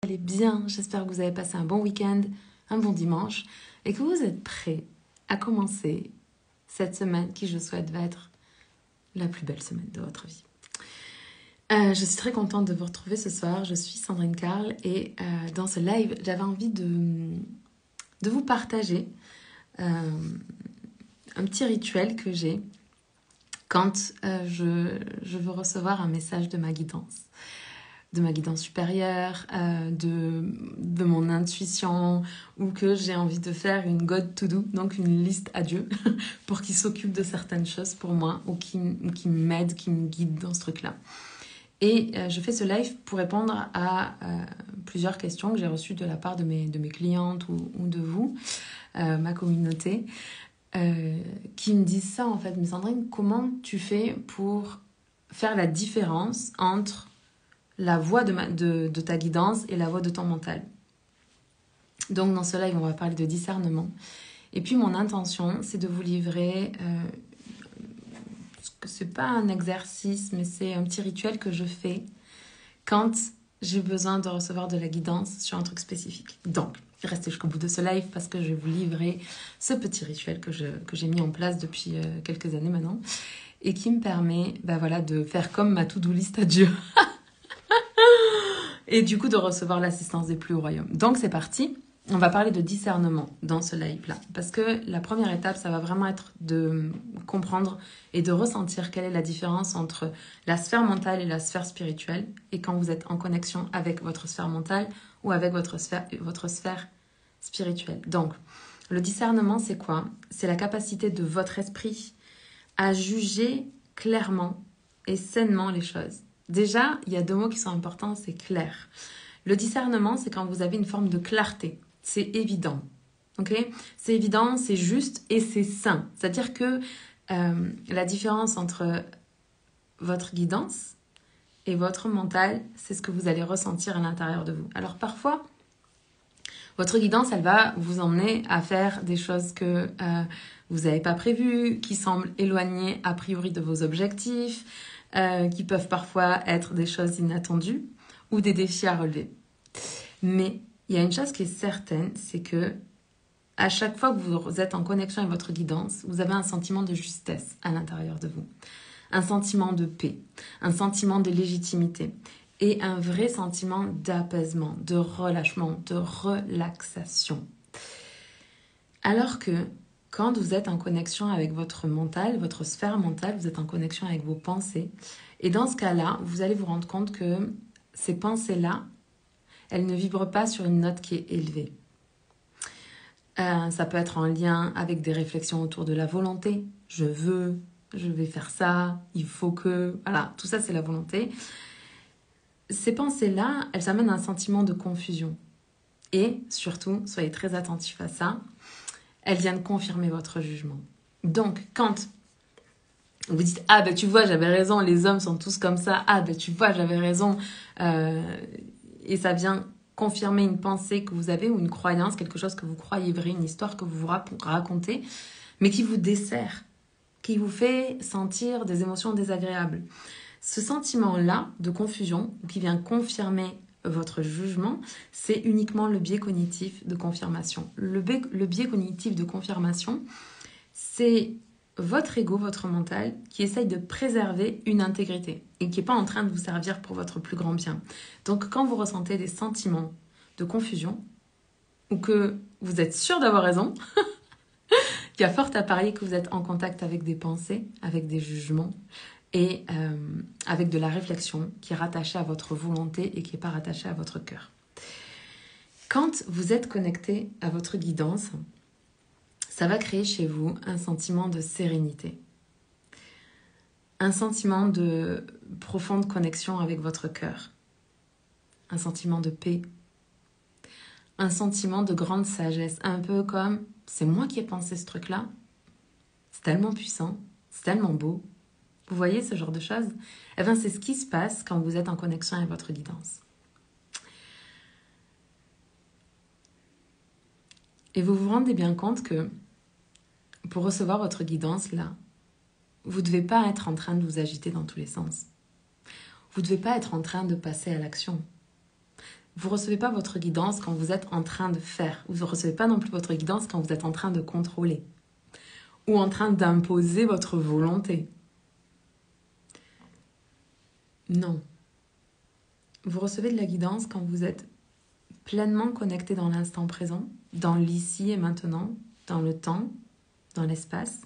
Allez bien, j'espère que vous avez passé un bon week-end, un bon dimanche et que vous êtes prêts à commencer cette semaine qui, je souhaite, va être la plus belle semaine de votre vie. Je suis très contente de vous retrouver ce soir. Je suis Sandrine Carl et dans ce live, j'avais envie de vous partager un petit rituel que j'ai quand je veux recevoir un message de ma guidance supérieure, de mon intuition, ou que j'ai envie de faire une God to do, donc une liste à Dieu, pour qu'il s'occupe de certaines choses pour moi, ou qui m'aide, qui me guide dans ce truc-là. Et je fais ce live pour répondre à plusieurs questions que j'ai reçues de la part de mes clientes ou de vous, ma communauté, qui me disent ça en fait. Mais Sandrine, comment tu fais pour faire la différence entre la voix de ta guidance et la voix de ton mental? Donc dans ce live, on va parler de discernement. Et puis mon intention, c'est de vous livrer, c'est pas un exercice, mais c'est un petit rituel que je fais quand j'ai besoin de recevoir de la guidance sur un truc spécifique. Donc, restez jusqu'au bout de ce live parce que je vais vous livrer ce petit rituel que j'ai mis en place depuis quelques années maintenant et qui me permet de faire comme ma to-do list à Dieu. Et du coup, de recevoir l'assistance des plus hauts royaumes. Donc, c'est parti. On va parler de discernement dans ce live-là. Parce que la première étape, ça va vraiment être de comprendre et de ressentir quelle est la différence entre la sphère mentale et la sphère spirituelle. Et quand vous êtes en connexion avec votre sphère mentale ou avec votre sphère spirituelle. Donc, le discernement, c'est quoi? C'est la capacité de votre esprit à juger clairement et sainement les choses. Déjà, il y a deux mots qui sont importants, c'est clair. Le discernement, c'est quand vous avez une forme de clarté. C'est évident. Okay? C'est évident, c'est juste et c'est sain. C'est-à-dire que la différence entre votre guidance et votre mental, c'est ce que vous allez ressentir à l'intérieur de vous. Alors parfois, votre guidance, elle va vous emmener à faire des choses que vous n'avez pas prévues, qui semblent éloignées a priori de vos objectifs, qui peuvent parfois être des choses inattendues ou des défis à relever. Mais il y a une chose qui est certaine, c'est que à chaque fois que vous êtes en connexion avec votre guidance, vous avez un sentiment de justesse à l'intérieur de vous, un sentiment de paix, un sentiment de légitimité et un vrai sentiment d'apaisement, de relâchement, de relaxation. Alors que quand vous êtes en connexion avec votre mental, votre sphère mentale, vous êtes en connexion avec vos pensées. Et dans ce cas-là, vous allez vous rendre compte que ces pensées-là, elles ne vibrent pas sur une note qui est élevée. Ça peut être en lien avec des réflexions autour de la volonté. Je vais faire ça, il faut que... Voilà, tout ça, c'est la volonté. Ces pensées-là, elles amènent un sentiment de confusion. Et surtout, soyez très attentifs à ça, elles viennent confirmer votre jugement. Donc, quand vous dites « Ah, ben tu vois, j'avais raison, les hommes sont tous comme ça. Ah, ben tu vois, j'avais raison. » Et ça vient confirmer une pensée que vous avez ou une croyance, quelque chose que vous croyez vrai, une histoire que vous vous racontez, mais qui vous dessert, qui vous fait sentir des émotions désagréables. Ce sentiment-là de confusion, qui vient confirmer votre jugement, c'est uniquement le biais cognitif de confirmation. Le biais cognitif de confirmation, c'est votre ego, votre mental, qui essaye de préserver une intégrité et qui n'est pas en train de vous servir pour votre plus grand bien. Donc, quand vous ressentez des sentiments de confusion ou que vous êtes sûr d'avoir raison, il y a fort à parier que vous êtes en contact avec des pensées, avec des jugements et avec de la réflexion qui est rattachée à votre volonté et qui n'est pas rattachée à votre cœur. Quand vous êtes connecté à votre guidance, ça va créer chez vous un sentiment de sérénité, un sentiment de profonde connexion avec votre cœur, un sentiment de paix, un sentiment de grande sagesse, un peu comme « c'est moi qui ai pensé ce truc-là, c'est tellement puissant, c'est tellement beau ». Vous voyez ce genre de choses? Eh bien, c'est ce qui se passe quand vous êtes en connexion avec votre guidance. Et vous vous rendez bien compte que pour recevoir votre guidance, là, vous ne devez pas être en train de vous agiter dans tous les sens. Vous ne devez pas être en train de passer à l'action. Vous ne recevez pas votre guidance quand vous êtes en train de faire. Vous ne recevez pas non plus votre guidance quand vous êtes en train de contrôler ou en train d'imposer votre volonté. Non. Vous recevez de la guidance quand vous êtes pleinement connecté dans l'instant présent, dans l'ici et maintenant, dans le temps, dans l'espace,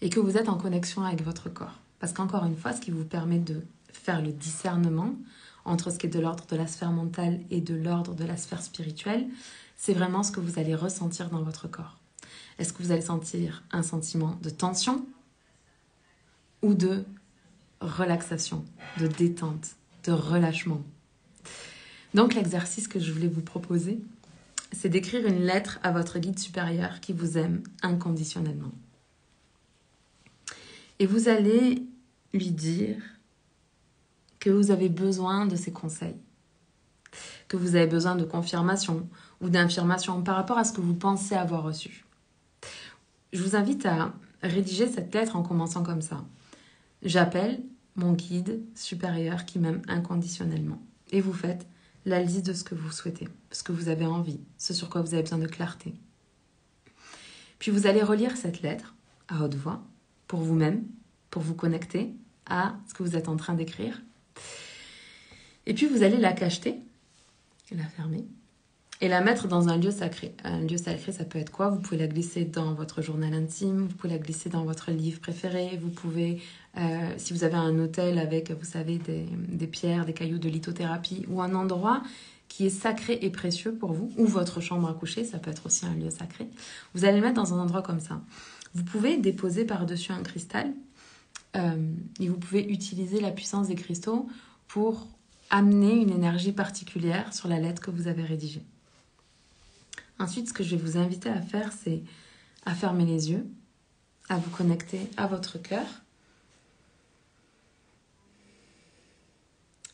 et que vous êtes en connexion avec votre corps. Parce qu'encore une fois, ce qui vous permet de faire le discernement entre ce qui est de l'ordre de la sphère mentale et de l'ordre de la sphère spirituelle, c'est vraiment ce que vous allez ressentir dans votre corps. Est-ce que vous allez sentir un sentiment de tension ou de relaxation, de détente, de relâchement? Donc l'exercice que je voulais vous proposer, c'est d'écrire une lettre à votre guide supérieur qui vous aime inconditionnellement. Et vous allez lui dire que vous avez besoin de ses conseils, que vous avez besoin de confirmation ou d'information par rapport à ce que vous pensez avoir reçu. Je vous invite à rédiger cette lettre en commençant comme ça. J'appelle mon guide supérieur qui m'aime inconditionnellement. Et vous faites la liste de ce que vous souhaitez, ce que vous avez envie, ce sur quoi vous avez besoin de clarté. Puis vous allez relire cette lettre à haute voix pour vous-même, pour vous connecter à ce que vous êtes en train d'écrire. Et puis vous allez la cacheter, la fermer, et la mettre dans un lieu sacré. Un lieu sacré, ça peut être quoi? Vous pouvez la glisser dans votre journal intime, vous pouvez la glisser dans votre livre préféré, vous pouvez, si vous avez un hôtel avec, vous savez, des pierres, des cailloux de lithothérapie, ou un endroit qui est sacré et précieux pour vous, ou votre chambre à coucher, ça peut être aussi un lieu sacré. Vous allez le mettre dans un endroit comme ça. Vous pouvez déposer par-dessus un cristal, et vous pouvez utiliser la puissance des cristaux pour amener une énergie particulière sur la lettre que vous avez rédigée. Ensuite, ce que je vais vous inviter à faire, c'est à fermer les yeux, à vous connecter à votre cœur,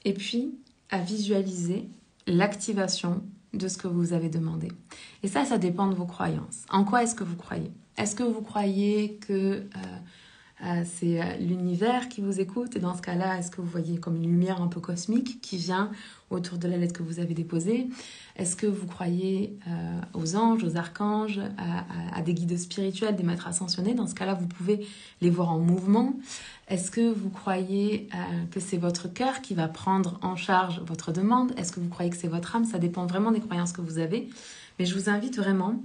et puis à visualiser l'activation de ce que vous avez demandé. Et ça dépend de vos croyances. En quoi est-ce que vous croyez? Est-ce que vous croyez que c'est l'univers qui vous écoute? Et dans ce cas-là, est-ce que vous voyez comme une lumière un peu cosmique qui vient autour de la lettre que vous avez déposée? Est-ce que vous croyez aux anges, aux archanges, à des guides spirituels, des maîtres ascensionnés? Dans ce cas-là, vous pouvez les voir en mouvement. Est-ce que vous croyez que c'est votre cœur qui va prendre en charge votre demande? Est-ce que vous croyez que c'est votre âme? Ça dépend vraiment des croyances que vous avez. Mais je vous invite vraiment,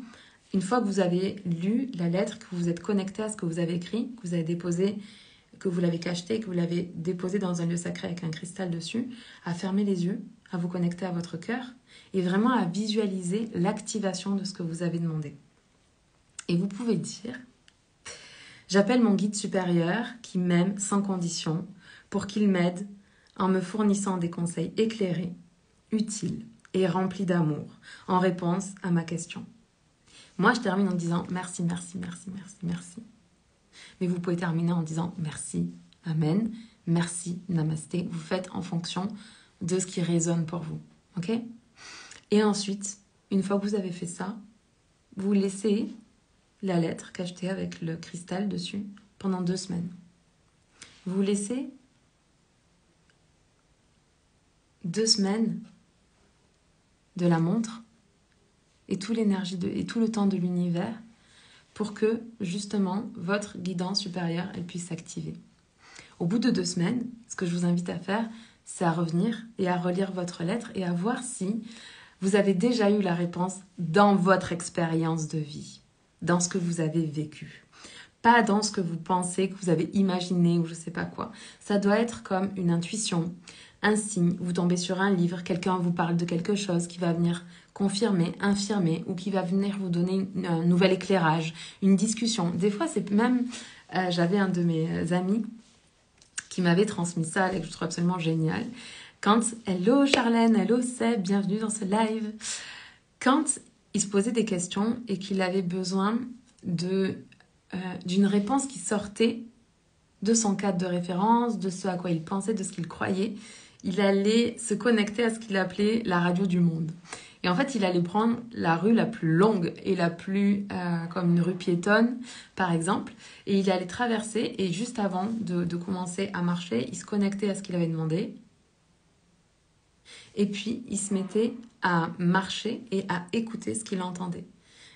une fois que vous avez lu la lettre, que vous êtes connecté à ce que vous avez écrit, que vous avez déposé, que vous l'avez cacheté, que vous l'avez déposé dans un lieu sacré avec un cristal dessus, à fermer les yeux, à vous connecter à votre cœur et vraiment à visualiser l'activation de ce que vous avez demandé. Et vous pouvez dire: j'appelle mon guide supérieur qui m'aime sans condition pour qu'il m'aide en me fournissant des conseils éclairés, utiles et remplis d'amour en réponse à ma question. Moi, je termine en disant merci, merci, merci, merci, merci. Mais vous pouvez terminer en disant merci, amen, merci, namasté. Vous faites en fonction de ce qui résonne pour vous. Ok? Et ensuite, une fois que vous avez fait ça, vous laissez la lettre cachetée avec le cristal dessus pendant 2 semaines. Vous laissez 2 semaines de la montre et toute l'énergie et tout le temps de l'univers pour que, justement, votre guidance supérieure, elle puisse s'activer. Au bout de 2 semaines, ce que je vous invite à faire, c'est à revenir et à relire votre lettre et à voir si vous avez déjà eu la réponse dans votre expérience de vie, dans ce que vous avez vécu. Pas dans ce que vous pensez, que vous avez imaginé ou je sais pas quoi. Ça doit être comme une intuition, un signe. Vous tombez sur un livre, quelqu'un vous parle de quelque chose qui va venir confirmer, infirmer ou qui va venir vous donner un nouvel éclairage, une discussion. Des fois, c'est même... j'avais un de mes amis qui m'avait transmis ça et que je trouve absolument génial. Quand, hello Charlène, hello Seb, bienvenue dans ce live. Quand il se posait des questions et qu'il avait besoin d'une réponse qui sortait de son cadre de référence, de ce à quoi il pensait, de ce qu'il croyait, il allait se connecter à ce qu'il appelait la radio du monde. Et en fait, il allait prendre la rue la plus longue et la plus comme une rue piétonne, par exemple, et il allait traverser, et juste avant de commencer à marcher, il se connectait à ce qu'il avait demandé. Et puis, il se mettait à marcher et à écouter ce qu'il entendait.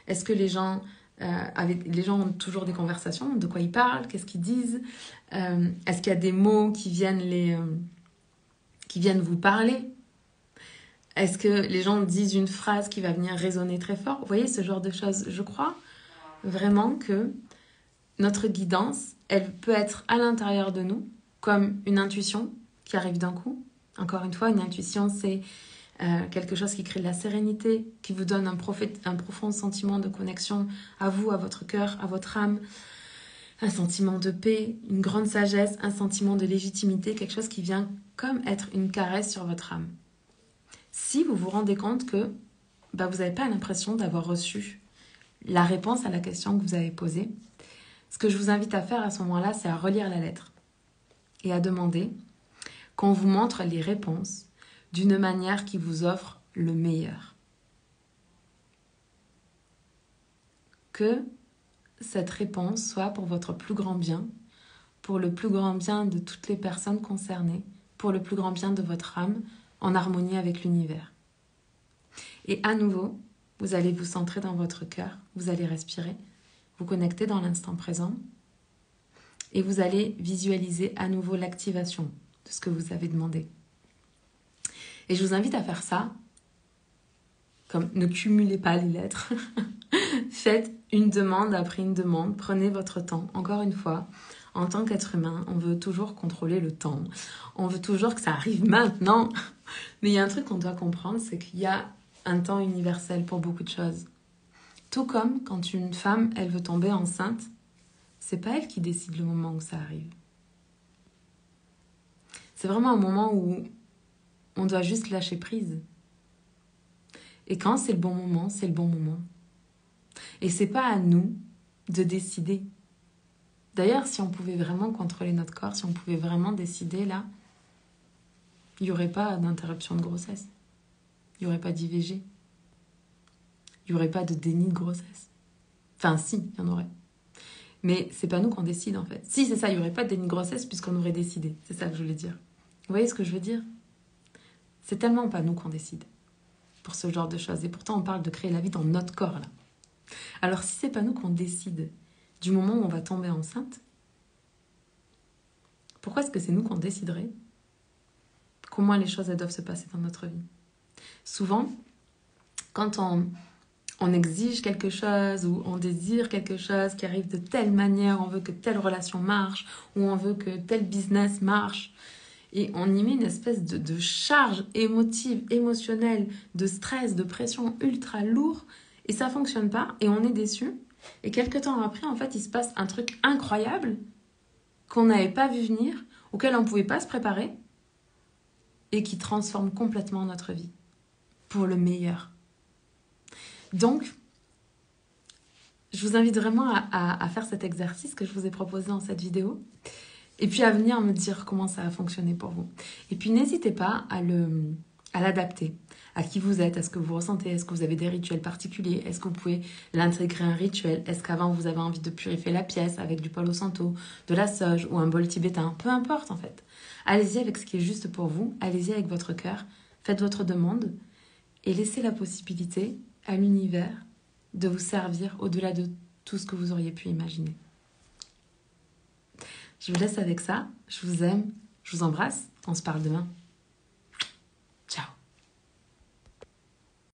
Est-ce que les gens ont toujours des conversations? De quoi ils parlent? Qu'est-ce qu'ils disent? Est-ce qu'il y a des mots qui viennent vous parler? Est-ce que les gens disent une phrase qui va venir résonner très fort? Vous voyez, ce genre de choses. Je crois vraiment que notre guidance, elle peut être à l'intérieur de nous, comme une intuition qui arrive d'un coup. Encore une fois, une intuition, c'est quelque chose qui crée de la sérénité, qui vous donne un profond sentiment de connexion à vous, à votre cœur, à votre âme, un sentiment de paix, une grande sagesse, un sentiment de légitimité, quelque chose qui vient comme être une caresse sur votre âme. Si vous vous rendez compte que vous n'avez pas l'impression d'avoir reçu la réponse à la question que vous avez posée, ce que je vous invite à faire à ce moment-là, c'est à relire la lettre et à demander qu'on vous montre les réponses d'une manière qui vous offre le meilleur. Que cette réponse soit pour votre plus grand bien, pour le plus grand bien de toutes les personnes concernées, pour le plus grand bien de votre âme, en harmonie avec l'univers. Et à nouveau, vous allez vous centrer dans votre cœur, vous allez respirer, vous connecter dans l'instant présent et vous allez visualiser à nouveau l'activation de ce que vous avez demandé. Et je vous invite à faire ça, comme ne cumulez pas les lettres, faites une demande après une demande, prenez votre temps, encore une fois. En tant qu'être humain, on veut toujours contrôler le temps. On veut toujours que ça arrive maintenant. Mais il y a un truc qu'on doit comprendre, c'est qu'il y a un temps universel pour beaucoup de choses. Tout comme quand une femme, elle veut tomber enceinte, c'est pas elle qui décide le moment où ça arrive. C'est vraiment un moment où on doit juste lâcher prise. Et quand c'est le bon moment, c'est le bon moment. Et c'est pas à nous de décider. D'ailleurs, si on pouvait vraiment contrôler notre corps, si on pouvait vraiment décider, là, il n'y aurait pas d'interruption de grossesse. Il n'y aurait pas d'IVG. Il n'y aurait pas de déni de grossesse. Enfin, si, il y en aurait. Mais c'est pas nous qu'on décide, en fait. Si, c'est ça, il n'y aurait pas de déni de grossesse puisqu'on aurait décidé. C'est ça que je voulais dire. Vous voyez ce que je veux dire? C'est tellement pas nous qu'on décide pour ce genre de choses. Et pourtant, on parle de créer la vie dans notre corps, là. Alors, si c'est pas nous qu'on décide du moment où on va tomber enceinte, pourquoi est-ce que c'est nous qu'on déciderait comment les choses elles doivent se passer dans notre vie? Souvent, quand on exige quelque chose ou on désire quelque chose qui arrive de telle manière, on veut que telle relation marche ou on veut que tel business marche et on y met une espèce de charge émotive, émotionnelle, de stress, de pression ultra lourd et ça fonctionne pas et on est déçu. Et quelques temps après, en fait, il se passe un truc incroyable qu'on n'avait pas vu venir, auquel on ne pouvait pas se préparer et qui transforme complètement notre vie pour le meilleur. Donc, je vous invite vraiment à faire cet exercice que je vous ai proposé dans cette vidéo et puis à venir me dire comment ça a fonctionné pour vous. Et puis n'hésitez pas à l'adapter à qui vous êtes, à ce que vous ressentez, est-ce que vous avez des rituels particuliers, est-ce que vous pouvez l'intégrer à un rituel, est-ce qu'avant vous avez envie de purifier la pièce avec du Palo Santo, de la sauge ou un bol tibétain, peu importe en fait. Allez-y avec ce qui est juste pour vous, allez-y avec votre cœur, faites votre demande et laissez la possibilité à l'univers de vous servir au-delà de tout ce que vous auriez pu imaginer. Je vous laisse avec ça, je vous aime, je vous embrasse, on se parle demain.